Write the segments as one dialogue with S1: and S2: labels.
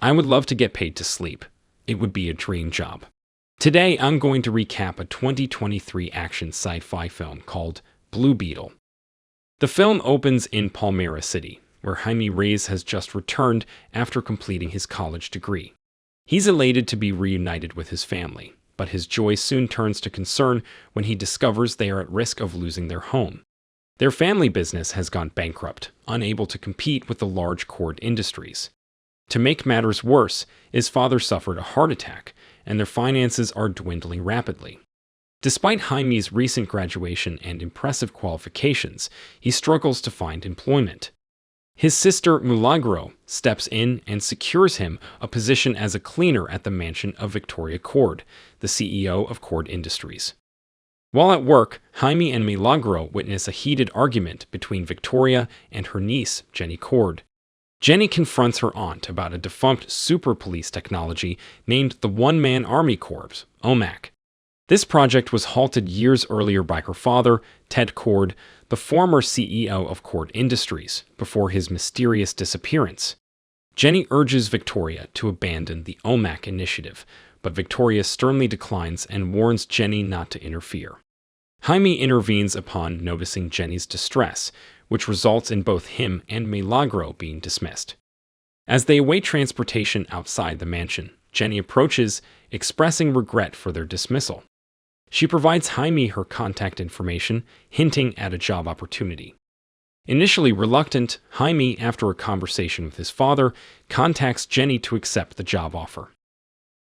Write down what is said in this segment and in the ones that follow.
S1: I would love to get paid to sleep. It would be a dream job. Today, I'm going to recap a 2023 action sci-fi film called Blue Beetle. The film opens in Palmyra City, where Jaime Reyes has just returned after completing his college degree. He's elated to be reunited with his family, but his joy soon turns to concern when he discovers they are at risk of losing their home. Their family business has gone bankrupt, unable to compete with the large cord industries. To make matters worse, his father suffered a heart attack, and their finances are dwindling rapidly. Despite Jaime's recent graduation and impressive qualifications, he struggles to find employment. His sister, Milagro, steps in and secures him a position as a cleaner at the mansion of Victoria Cord, the CEO of Cord Industries. While at work, Jaime and Milagro witness a heated argument between Victoria and her niece, Jenny Cord. Jenny confronts her aunt about a defunct super police technology named the One-Man Army Corps, OMAC. This project was halted years earlier by her father, Ted Cord, the former CEO of Cord Industries, before his mysterious disappearance. Jenny urges Victoria to abandon the OMAC initiative, but Victoria sternly declines and warns Jenny not to interfere. Jaime intervenes upon noticing Jenny's distress, which results in both him and Milagro being dismissed. As they await transportation outside the mansion, Jenny approaches, expressing regret for their dismissal. She provides Jaime her contact information, hinting at a job opportunity. Initially reluctant, Jaime, after a conversation with his father, contacts Jenny to accept the job offer.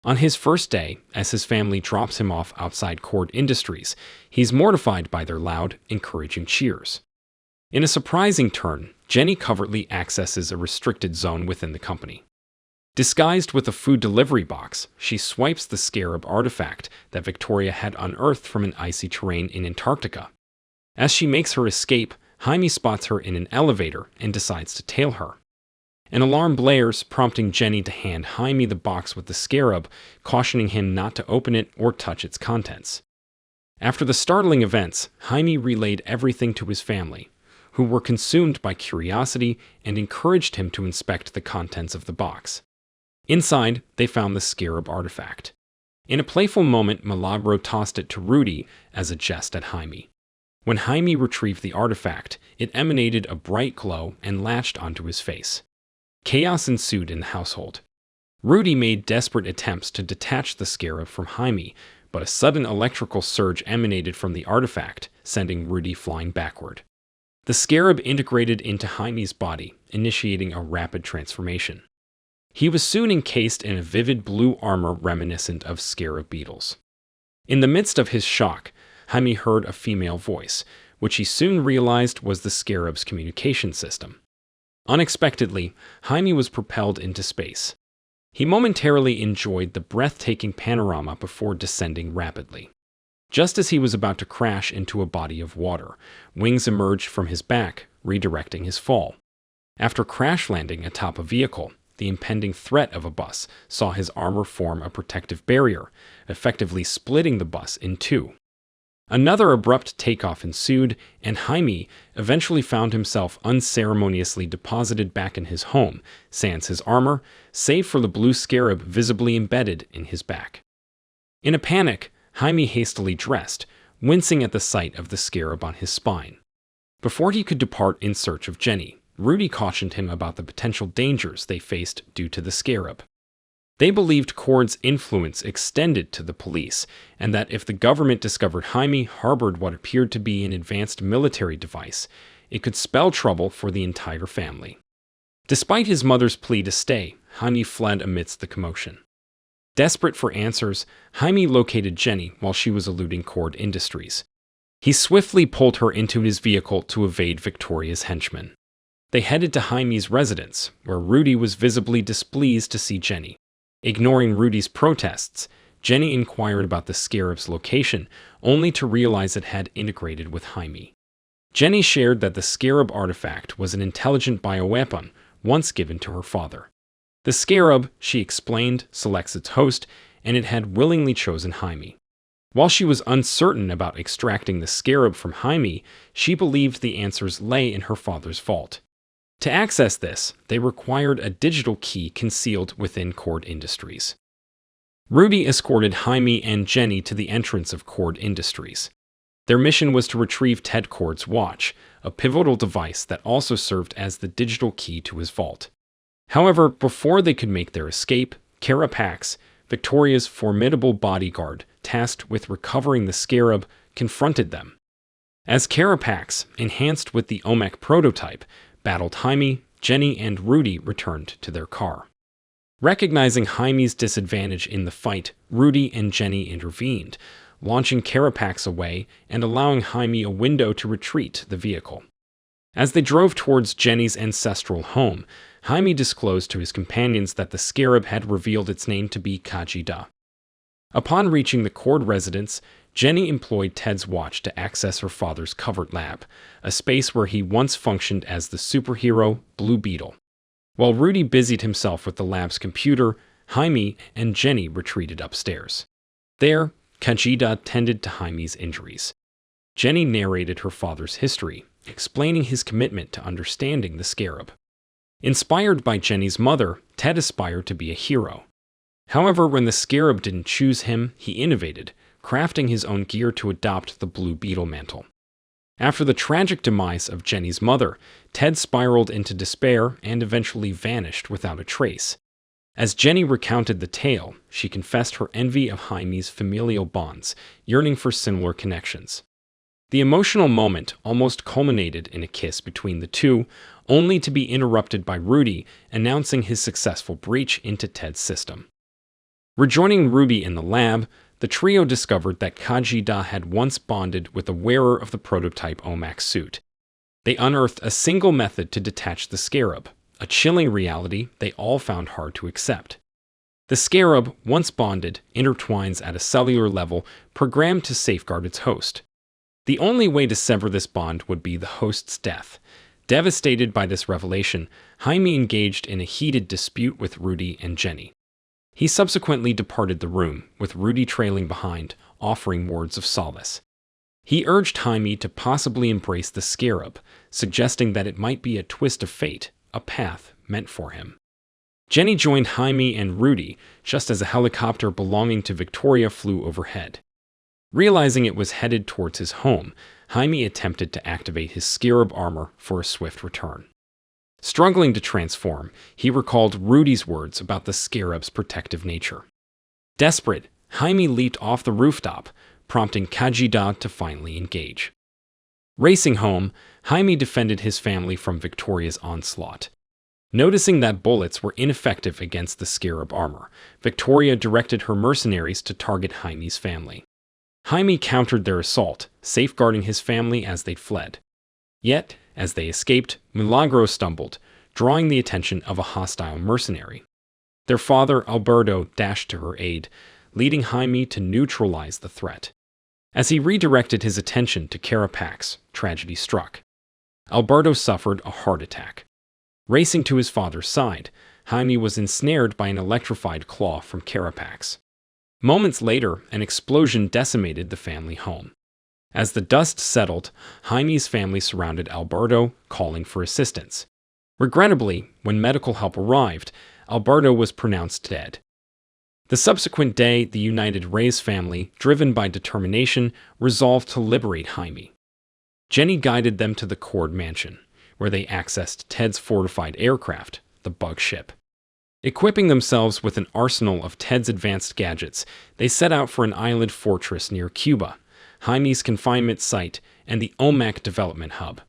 S1: On his first day, as his family drops him off outside Cord Industries, he's mortified by their loud, encouraging cheers. In a surprising turn, Jenny covertly accesses a restricted zone within the company. Disguised with a food delivery box, she swipes the scarab artifact that Victoria had unearthed from an icy terrain in Antarctica. As she makes her escape, Jaime spots her in an elevator and decides to tail her. An alarm blares, prompting Jenny to hand Jaime the box with the scarab, cautioning him not to open it or touch its contents. After the startling events, Jaime relayed everything to his family, who were consumed by curiosity and encouraged him to inspect the contents of the box. Inside, they found the scarab artifact. In a playful moment, Milagro tossed it to Rudy as a jest at Jaime. When Jaime retrieved the artifact, it emanated a bright glow and latched onto his face. Chaos ensued in the household. Rudy made desperate attempts to detach the scarab from Jaime, but a sudden electrical surge emanated from the artifact, sending Rudy flying backward. The scarab integrated into Jaime's body, initiating a rapid transformation. He was soon encased in a vivid blue armor reminiscent of scarab beetles. In the midst of his shock, Jaime heard a female voice, which he soon realized was the scarab's communication system. Unexpectedly, Jaime was propelled into space. He momentarily enjoyed the breathtaking panorama before descending rapidly. Just as he was about to crash into a body of water, wings emerged from his back, redirecting his fall. After crash landing atop a vehicle, the impending threat of a bus saw his armor form a protective barrier, effectively splitting the bus in two. Another abrupt takeoff ensued, and Jaime eventually found himself unceremoniously deposited back in his home, sans his armor, save for the blue scarab visibly embedded in his back. In a panic, Jaime hastily dressed, wincing at the sight of the scarab on his spine. Before he could depart in search of Jenny, Rudy cautioned him about the potential dangers they faced due to the scarab. They believed Cord's influence extended to the police, and that if the government discovered Jaime harbored what appeared to be an advanced military device, it could spell trouble for the entire family. Despite his mother's plea to stay, Jaime fled amidst the commotion. Desperate for answers, Jaime located Jenny while she was eluding Cord Industries. He swiftly pulled her into his vehicle to evade Victoria's henchmen. They headed to Jaime's residence, where Rudy was visibly displeased to see Jenny. Ignoring Rudy's protests, Jenny inquired about the scarab's location, only to realize it had integrated with Jaime. Jenny shared that the scarab artifact was an intelligent bioweapon once given to her father. The scarab, she explained, selects its host, and it had willingly chosen Jaime. While she was uncertain about extracting the scarab from Jaime, she believed the answers lay in her father's vault. To access this, they required a digital key concealed within Cord Industries. Rudy escorted Jaime and Jenny to the entrance of Cord Industries. Their mission was to retrieve Ted Cord's watch, a pivotal device that also served as the digital key to his vault. However, before they could make their escape, Carapax, Victoria's formidable bodyguard tasked with recovering the scarab, confronted them. As Carapax, enhanced with the OMAC prototype, battled Jaime, Jenny and Rudy returned to their car. Recognizing Jaime's disadvantage in the fight, Rudy and Jenny intervened, launching Carapax away and allowing Jaime a window to retreat the vehicle. As they drove towards Jenny's ancestral home, Jaime disclosed to his companions that the scarab had revealed its name to be Khaji-Da. Upon reaching the Cord residence, Jenny employed Ted's watch to access her father's covert lab, a space where he once functioned as the superhero Blue Beetle. While Rudy busied himself with the lab's computer, Jaime and Jenny retreated upstairs. There, Khaji-Da tended to Jaime's injuries. Jenny narrated her father's history, explaining his commitment to understanding the scarab. Inspired by Jenny's mother, Ted aspired to be a hero. However, when the scarab didn't choose him, he innovated, crafting his own gear to adopt the Blue Beetle mantle. After the tragic demise of Jenny's mother, Ted spiraled into despair and eventually vanished without a trace. As Jenny recounted the tale, she confessed her envy of Jaime's familial bonds, yearning for similar connections. The emotional moment almost culminated in a kiss between the two, only to be interrupted by Rudy announcing his successful breach into Ted's system. Rejoining Rudy in the lab, the trio discovered that Khaji-Da had once bonded with a wearer of the prototype OMAC suit. They unearthed a single method to detach the scarab, a chilling reality they all found hard to accept. The scarab, once bonded, intertwines at a cellular level, programmed to safeguard its host. The only way to sever this bond would be the host's death. Devastated by this revelation, Jaime engaged in a heated dispute with Rudy and Jenny. He subsequently departed the room, with Rudy trailing behind, offering words of solace. He urged Jaime to possibly embrace the scarab, suggesting that it might be a twist of fate, a path meant for him. Jenny joined Jaime and Rudy just as a helicopter belonging to Victoria flew overhead. Realizing it was headed towards his home, Jaime attempted to activate his scarab armor for a swift return. Struggling to transform, he recalled Rudy's words about the scarab's protective nature. Desperate, Jaime leaped off the rooftop, prompting Khaji-Da to finally engage. Racing home, Jaime defended his family from Victoria's onslaught. Noticing that bullets were ineffective against the scarab armor, Victoria directed her mercenaries to target Jaime's family. Jaime countered their assault, safeguarding his family as they fled. Yet, as they escaped, Milagro stumbled, drawing the attention of a hostile mercenary. Their father, Alberto, dashed to her aid, leading Jaime to neutralize the threat. As he redirected his attention to Carapax, tragedy struck. Alberto suffered a heart attack. Racing to his father's side, Jaime was ensnared by an electrified claw from Carapax. Moments later, an explosion decimated the family home. As the dust settled, Jaime's family surrounded Alberto, calling for assistance. Regrettably, when medical help arrived, Alberto was pronounced dead. The subsequent day, the united Reyes family, driven by determination, resolved to liberate Jaime. Jenny guided them to the Cord mansion, where they accessed Ted's fortified aircraft, the bug ship. Equipping themselves with an arsenal of Ted's advanced gadgets, they set out for an island fortress near Cuba, Jaime's confinement site, and the OMAC development hub.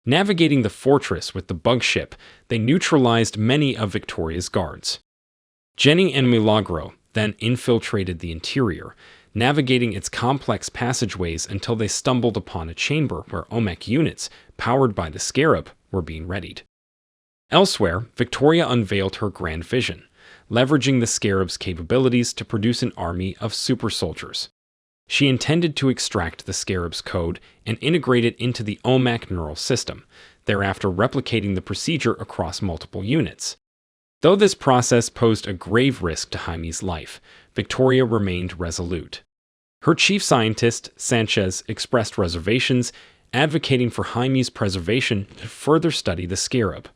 S1: Navigating the fortress with the bug ship, they neutralized many of Victoria's guards. Jenny and Milagro then infiltrated the interior, navigating its complex passageways until they stumbled upon a chamber where OMAC units, powered by the scarab, were being readied. Elsewhere, Victoria unveiled her grand vision, leveraging the scarab's capabilities to produce an army of super soldiers. She intended to extract the scarab's code and integrate it into the OMAC neural system, thereafter replicating the procedure across multiple units. Though this process posed a grave risk to Jaime's life, Victoria remained resolute. Her chief scientist, Sanchez, expressed reservations, advocating for Jaime's preservation to further study the scarab.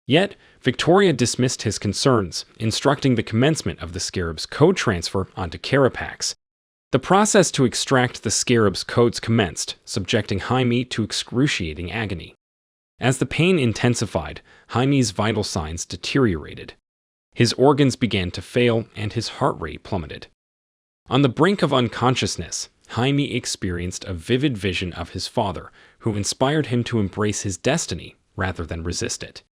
S1: Yet, Victoria dismissed his concerns, instructing the commencement of the Scarab's code transfer onto Carapax. The process to extract the Scarab's codes commenced, subjecting Jaime to excruciating agony. As the pain intensified, Jaime's vital signs deteriorated. His organs began to fail and his heart rate plummeted. On the brink of unconsciousness, Jaime experienced a vivid vision of his father, who inspired him to embrace his destiny rather than resist it.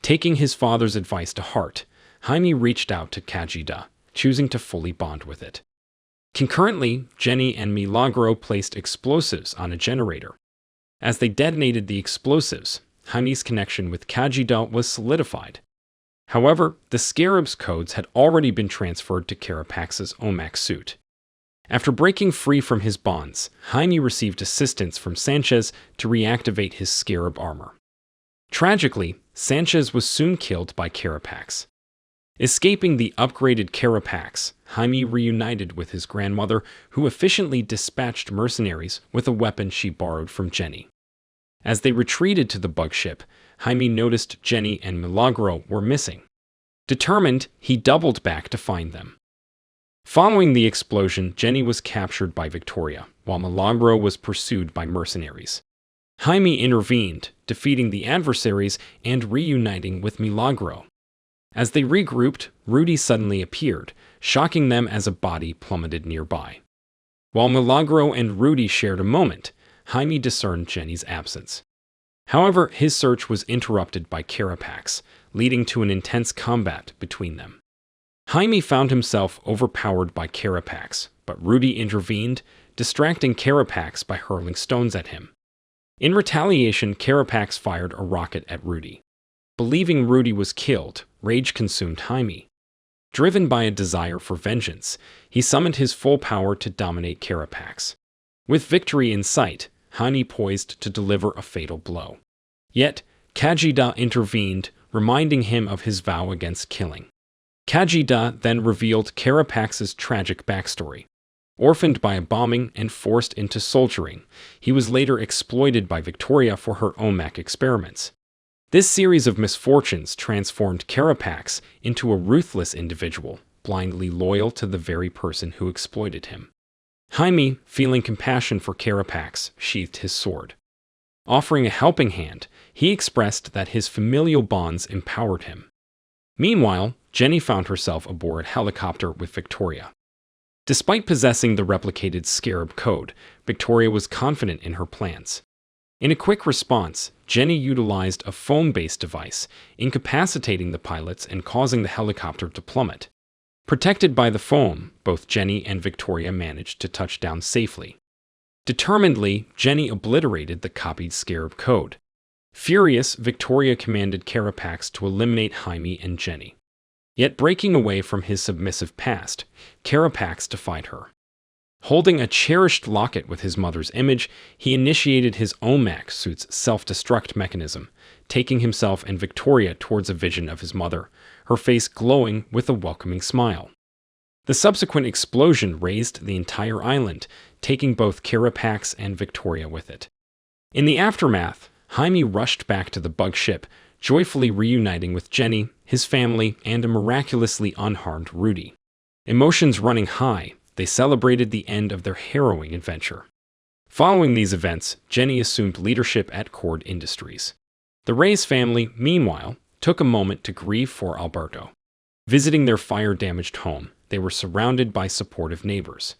S1: Taking his father's advice to heart, Jaime reached out to Khaji-Da, choosing to fully bond with it. Concurrently, Jenny and Milagro placed explosives on a generator. As they detonated the explosives, Jaime's connection with Khaji-Da was solidified. However, the Scarab's codes had already been transferred to Carapax's OMAC suit. After breaking free from his bonds, Jaime received assistance from Sanchez to reactivate his Scarab armor. Tragically, Sanchez was soon killed by Carapax. Escaping the upgraded Carapax, Jaime reunited with his grandmother, who efficiently dispatched mercenaries with a weapon she borrowed from Jenny. As they retreated to the bug ship, Jaime noticed Jenny and Milagro were missing. Determined, he doubled back to find them. Following the explosion, Jenny was captured by Victoria, while Milagro was pursued by mercenaries. Jaime intervened, defeating the adversaries and reuniting with Milagro. As they regrouped, Rudy suddenly appeared, shocking them as a body plummeted nearby. While Milagro and Rudy shared a moment, Jaime discerned Jenny's absence. However, his search was interrupted by Carapax, leading to an intense combat between them. Jaime found himself overpowered by Carapax, but Rudy intervened, distracting Carapax by hurling stones at him. In retaliation, Carapax fired a rocket at Rudy. Believing Rudy was killed, rage consumed Jaime. Driven by a desire for vengeance, he summoned his full power to dominate Carapax. With victory in sight, Jaime poised to deliver a fatal blow. Yet, Khaji-Da intervened, reminding him of his vow against killing. Khaji-Da then revealed Carapax's tragic backstory. Orphaned by a bombing and forced into soldiering, he was later exploited by Victoria for her OMAC experiments. This series of misfortunes transformed Carapax into a ruthless individual, blindly loyal to the very person who exploited him. Jaime, feeling compassion for Carapax, sheathed his sword. Offering a helping hand, he expressed that his familial bonds empowered him. Meanwhile, Jenny found herself aboard a helicopter with Victoria. Despite possessing the replicated Scarab code, Victoria was confident in her plans. In a quick response, Jenny utilized a foam-based device, incapacitating the pilots and causing the helicopter to plummet. Protected by the foam, both Jenny and Victoria managed to touch down safely. Determinedly, Jenny obliterated the copied Scarab code. Furious, Victoria commanded Carapax to eliminate Jaime and Jenny. Yet breaking away from his submissive past, Carapax defied her. Holding a cherished locket with his mother's image, he initiated his OMAC suit's self-destruct mechanism, taking himself and Victoria towards a vision of his mother, her face glowing with a welcoming smile. The subsequent explosion razed the entire island, taking both Carapax and Victoria with it. In the aftermath, Jaime rushed back to the bug ship, joyfully reuniting with Jenny, his family, and a miraculously unharmed Rudy. Emotions running high, they celebrated the end of their harrowing adventure. Following these events, Jenny assumed leadership at Cord Industries. The Reyes family, meanwhile, took a moment to grieve for Alberto. Visiting their fire-damaged home, they were surrounded by supportive neighbors.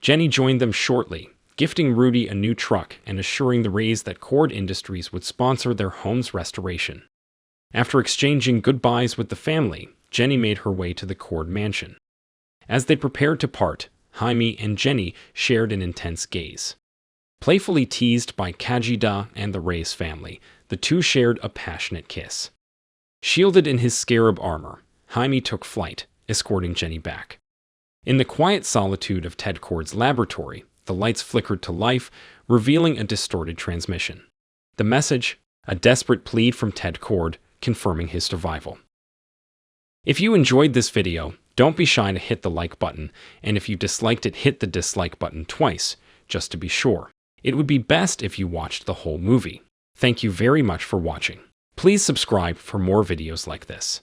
S1: Jenny joined them shortly, gifting Rudy a new truck and assuring the Reyes that Cord Industries would sponsor their home's restoration. After exchanging goodbyes with the family, Jenny made her way to the Cord mansion. As they prepared to part, Jaime and Jenny shared an intense gaze. Playfully teased by Khaji-Da and the Reyes family, the two shared a passionate kiss. Shielded in his Scarab armor, Jaime took flight, escorting Jenny back. In the quiet solitude of Ted Cord's laboratory, the lights flickered to life, revealing a distorted transmission. The message, a desperate plead from Ted Cord, confirming his survival. If you enjoyed this video, don't be shy to hit the like button, and if you disliked it, hit the dislike button twice, just to be sure. It would be best if you watched the whole movie. Thank you very much for watching. Please subscribe for more videos like this.